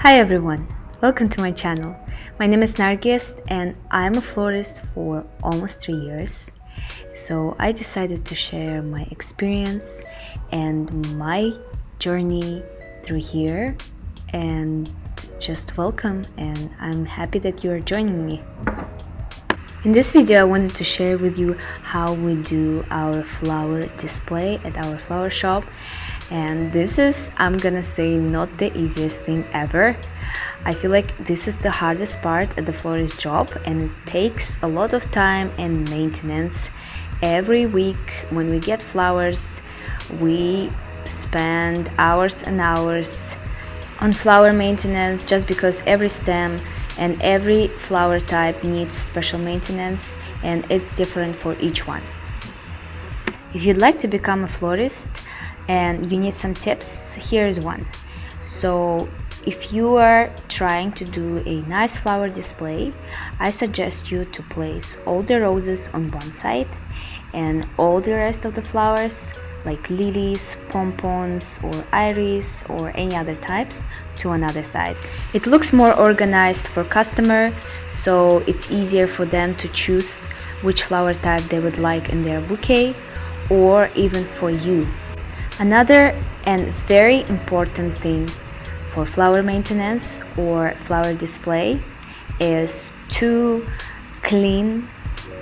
Hi everyone, welcome to my channel. My name is Nargis and I'm a florist for almost 3 years. So I decided to share my experience and my journey through here, and just welcome, and I'm happy that you are joining me. In this video I wanted to share with you how we do our flower display at our flower shop, and this is, I'm gonna say, not the easiest thing ever. I feel like this is the hardest part at the florist job, and it takes a lot of time and maintenance. Every week when we get flowers, we spend hours and hours on flower maintenance, just because every stem and every flower type needs special maintenance, and it's different for each one. If you'd like to become a florist and you need some tips, here's one. So if you are trying to do a nice flower display, I suggest you to place all the roses on one side and all the rest of the flowers like lilies, pompons or iris or any other types to another side. It looks more organized for customer, so it's easier for them to choose which flower type they would like in their bouquet, or even for you. Another and very important thing for flower maintenance or flower display is to clean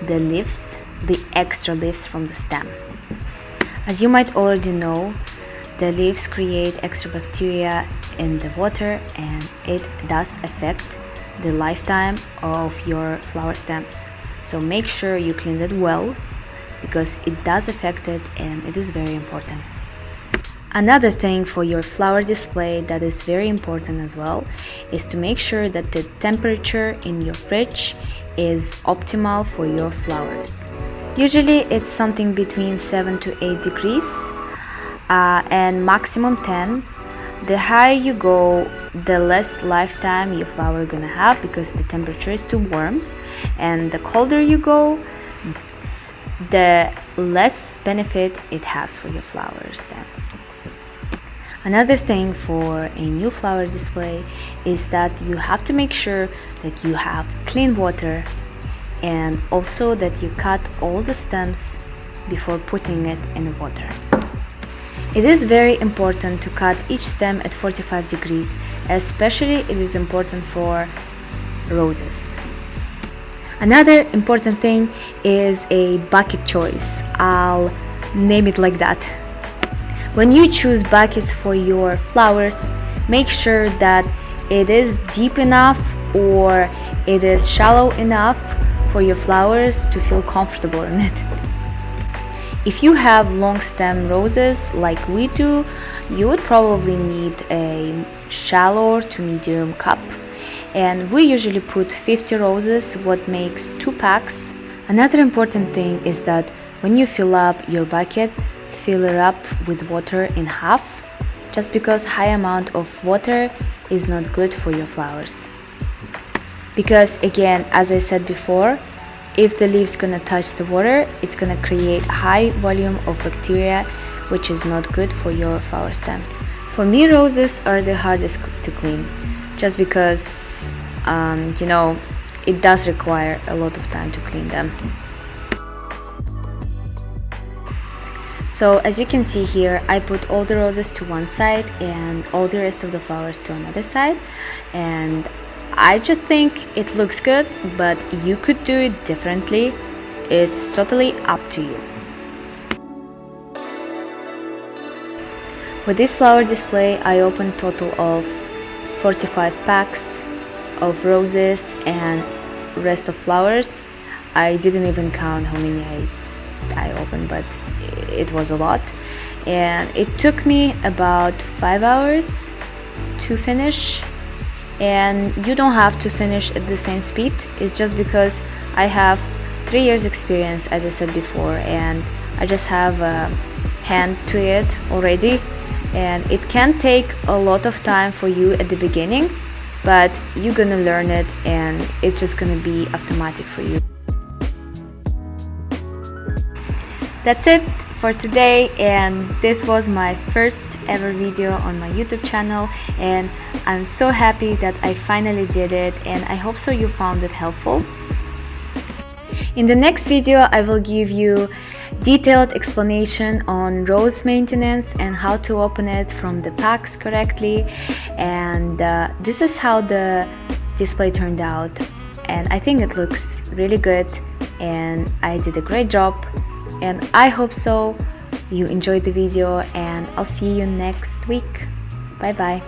the leaves, the extra leaves from the stem. As you might already know, the leaves create extra bacteria in the water, and it does affect the lifetime of your flower stems. So make sure you clean it well, because it does affect it and it is very important. Another thing for your flower display that is very important as well is to make sure that the temperature in your fridge is optimal for your flowers. Usually it's something between 7 to 8 degrees and maximum 10. The higher you go, the less lifetime your flower gonna have, because the temperature is too warm, and the colder you go, the less benefit it has for your flower stems. Another thing for a new flower display is that you have to make sure that you have clean water, and also that you cut all the stems before putting it in the water. It is very important to cut each stem at 45 degrees, especially it is important for roses. Another important thing is a bucket choice. I'll name it like that. When you choose buckets for your flowers, make sure that it is deep enough or it is shallow enough for your flowers to feel comfortable in it. If you have long stem roses like we do, you would probably need a shallow to medium cup, and we usually put 50 roses, what makes 2 packs. Another important thing is that when you fill up your bucket, fill it up with water in half, just because high amount of water is not good for your flowers. Because again, as I said before, if the leaves gonna touch the water, it's gonna create high volume of bacteria, which is not good for your flower stem. For me, roses are the hardest to clean, just because it does require a lot of time to clean them. So as you can see here, I put all the roses to one side and all the rest of the flowers to another side, and I just think it looks good, but you could do it differently. It's totally up to you. For this flower display, I opened a total of 45 packs of roses and rest of flowers. I didn't even count how many I opened, but it was a lot, and it took me about 5 hours to finish. And you don't have to finish at the same speed. It's just because I have 3 years experience, as I said before, and I just have a hand to it already, and it can take a lot of time for you at the beginning, but you're gonna learn it and it's just gonna be automatic for you. That's it for today, and this was my first ever video on my YouTube channel, and I'm so happy that I finally did it, and I hope so you found it helpful. In the next video I will give you detailed explanation on rose maintenance and how to open it from the packs correctly, and this is how the display turned out, and I think it looks really good and I did a great job, and I hope so you enjoyed the video, and I'll see you next week. Bye bye.